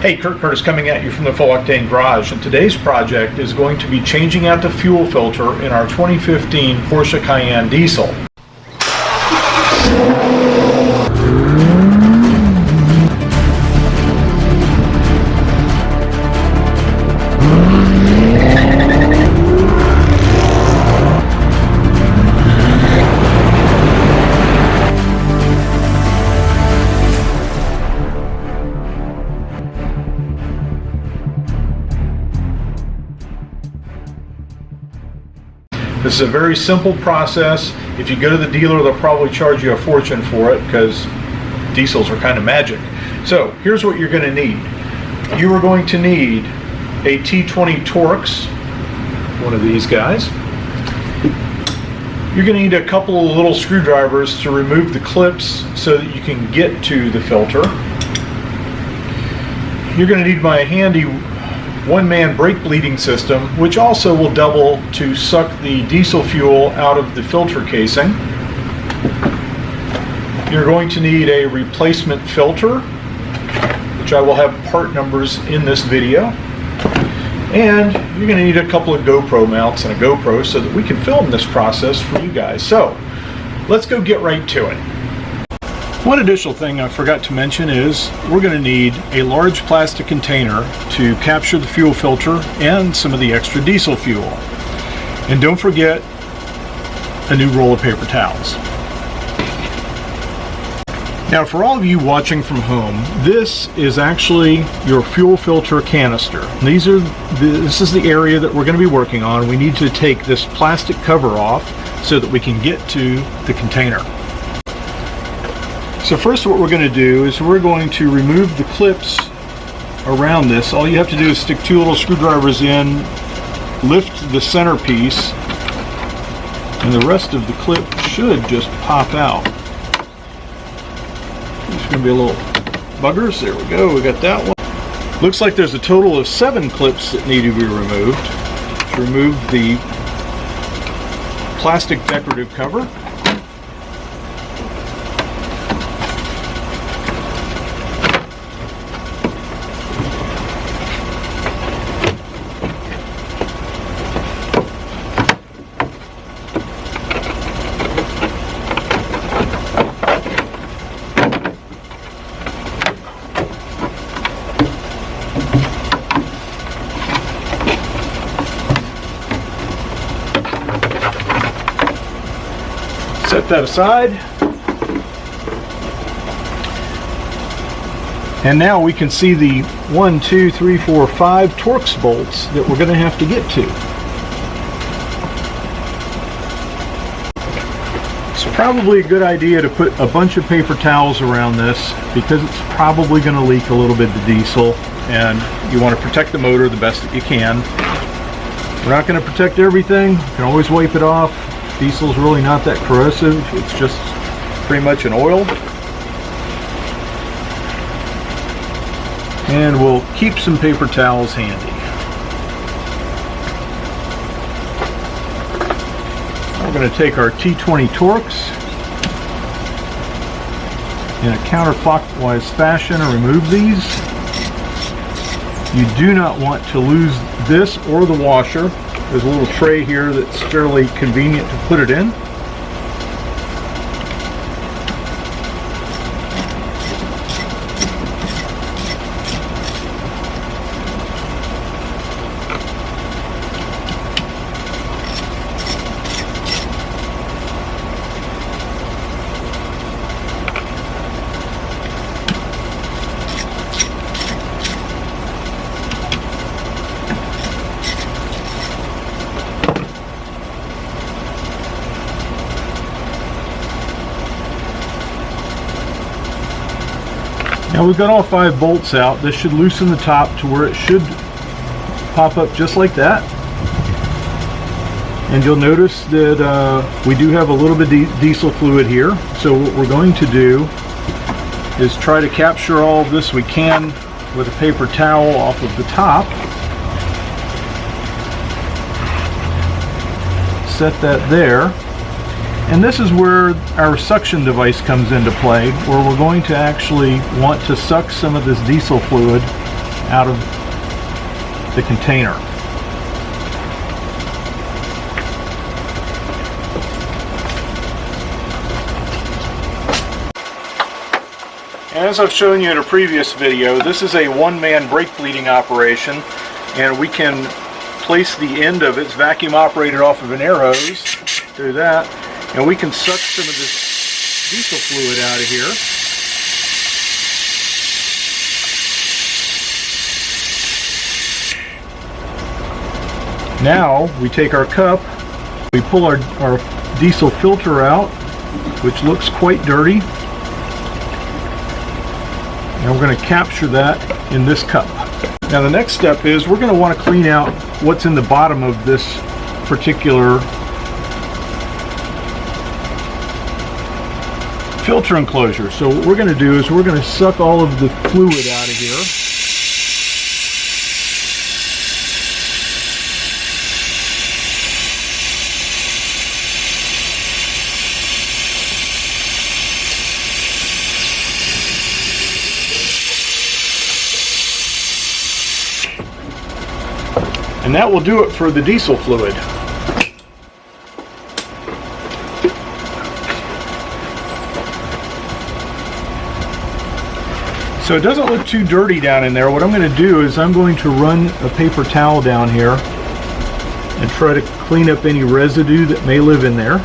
Hey, Kurt Curtis coming at you from the Full Octane Garage, and today's project is going to be changing out the fuel filter in our 2015 Porsche Cayenne Diesel. This is a very simple process. If you go to the dealer, they'll probably charge you a fortune for it because diesels are kind of magic. So here's what you're going to need. You are going to need a T20 Torx, one of these guys. You're going to need a couple of little screwdrivers to remove the clips so that you can get to the filter. You're going to need my handy one-man brake bleeding system, which also will double to suck the diesel fuel out of the filter casing. You're going to need a replacement filter, which I will have part numbers in this video. And you're going to need a couple of GoPro mounts and a GoPro so that we can film this process for you guys. So let's go get right to it. One additional thing I forgot to mention is we're going to need a large plastic container to capture the fuel filter and some of the extra diesel fuel. And don't forget a new roll of paper towels. Now, for all of you watching from home, this is actually your fuel filter canister. This is the area that we're going to be working on. We need to take this plastic cover off so that we can get to the container. So first what we're going to do is we're going to remove the clips around this. All you have to do is stick two little screwdrivers in, lift the centerpiece, and the rest of the clip should just pop out. There's going to be a little buggers. There we go. We got that one. Looks like there's a total of 7 clips that need to be removed. To remove the plastic decorative cover. Set that aside. And now we can see the 1, 2, 3, 4, 5 Torx bolts that we're going to have to get to. It's probably a good idea to put a bunch of paper towels around this because it's probably going to leak a little bit of diesel, and you want to protect the motor the best that you can. We're not going to protect everything. You can always wipe it off. Diesel's really not that corrosive. It's just pretty much an oil. And we'll keep some paper towels handy. We're going to take our T20 Torx in a counterclockwise fashion and remove these. You do not want to lose this or the washer. There's a little tray here that's fairly convenient to put it in. Now we've got all 5 bolts out. This should loosen the top to where it should pop up just like that. And you'll notice that we do have a little bit of diesel fluid here. So what we're going to do is try to capture all of this we can with a paper towel off of the top. Set that there. And this is where our suction device comes into play, where we're going to actually want to suck some of this diesel fluid out of the container. And as I've shown you in a previous video, this is a one-man brake bleeding operation, and we can place the end of its vacuum operated off of an air hose through that, and we can suck some of this diesel fluid out of here. Now we take our cup, we pull our diesel filter out, which looks quite dirty, and we're going to capture that in this cup. Now the next step is we're going to want to clean out what's in the bottom of this particular filter enclosure. So what we're going to do is we're going to suck all of the fluid out of here. And that will do it for the diesel fluid. So it doesn't look too dirty down in there. What I'm going to do is I'm going to run a paper towel down here and try to clean up any residue that may live in there.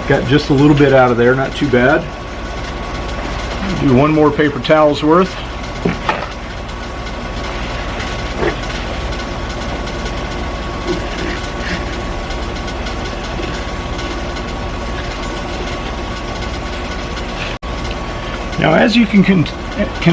Got just a little bit out of there, not too bad. Do one more paper towel's worth. Now, as you can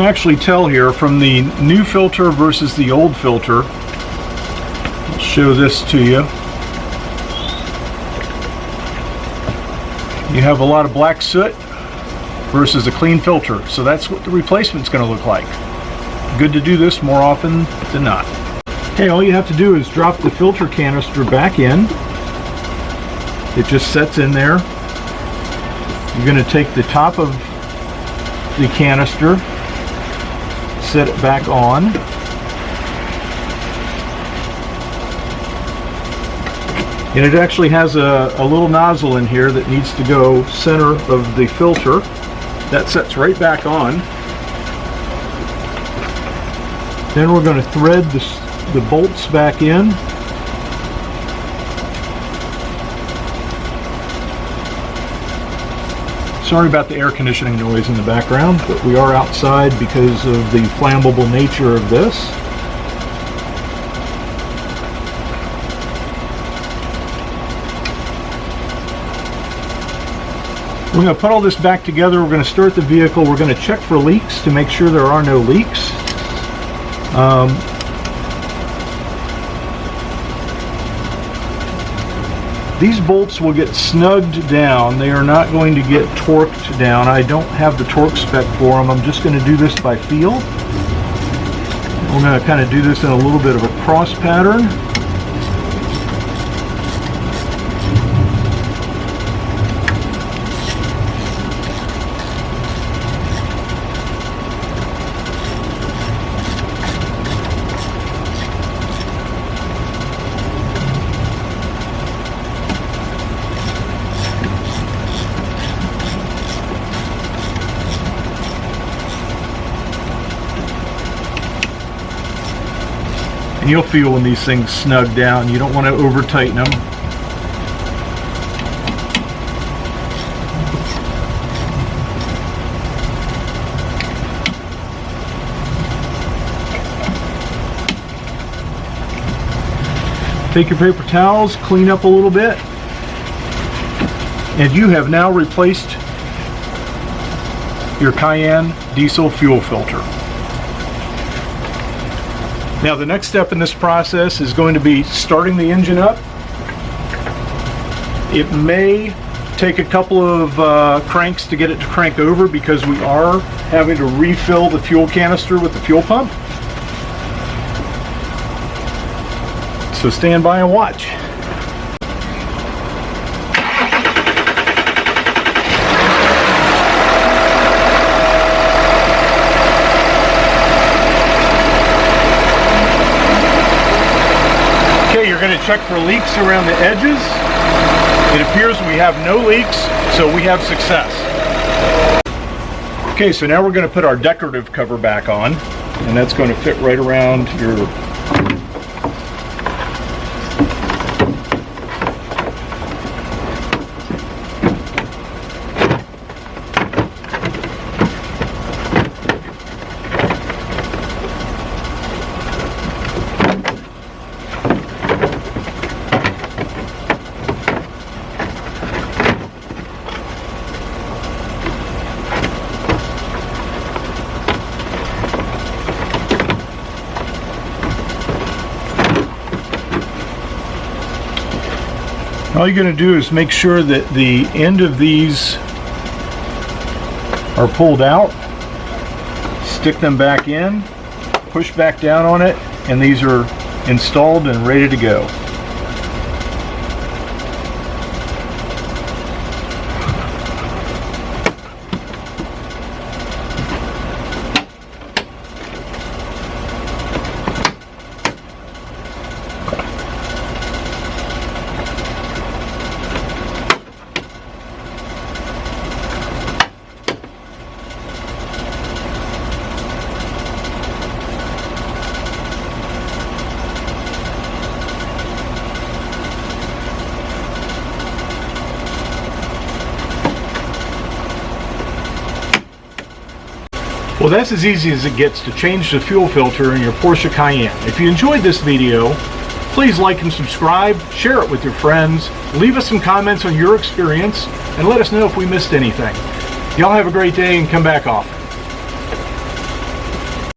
actually tell here from the new filter versus the old filter, I'll show this to you. You have a lot of black soot versus a clean filter. So that's what the replacement's going to look like. Good to do this more often than not. Okay, all you have to do is drop the filter canister back in. It just sets in there. You're going to take the top of the canister, set it back on. And it actually has a little nozzle in here that needs to go center of the filter. That sets right back on. Then we're going to thread the bolts back in. Sorry about the air conditioning noise in the background, but we are outside because of the flammable nature of this. We're going to put all this back together. We're going to start the vehicle. We're going to check for leaks to make sure there are no leaks. These bolts will get snugged down. They are not going to get torqued down. I don't have the torque spec for them. I'm just going to do this by feel. We're going to kind of do this in a little bit of a cross pattern. And you'll feel when these things snug down. You don't want to over tighten them. Take your paper towels, clean up a little bit, and you have now replaced your Cayenne diesel fuel filter. Now the next step in this process is going to be starting the engine up. It may take a couple of cranks to get it to crank over because we are having to refill the fuel canister with the fuel pump. So stand by and watch. We're going to check for leaks around the edges. It appears we have no leaks, so we have success. Okay, so now we're going to put our decorative cover back on, and that's going to fit right around your all you're going to do is make sure that the end of these are pulled out, stick them back in, push back down on it, and these are installed and ready to go. Well, that's as easy as it gets to change the fuel filter in your Porsche Cayenne. If you enjoyed this video, please like and subscribe, share it with your friends, leave us some comments on your experience, and let us know if we missed anything. Y'all have a great day and come back often.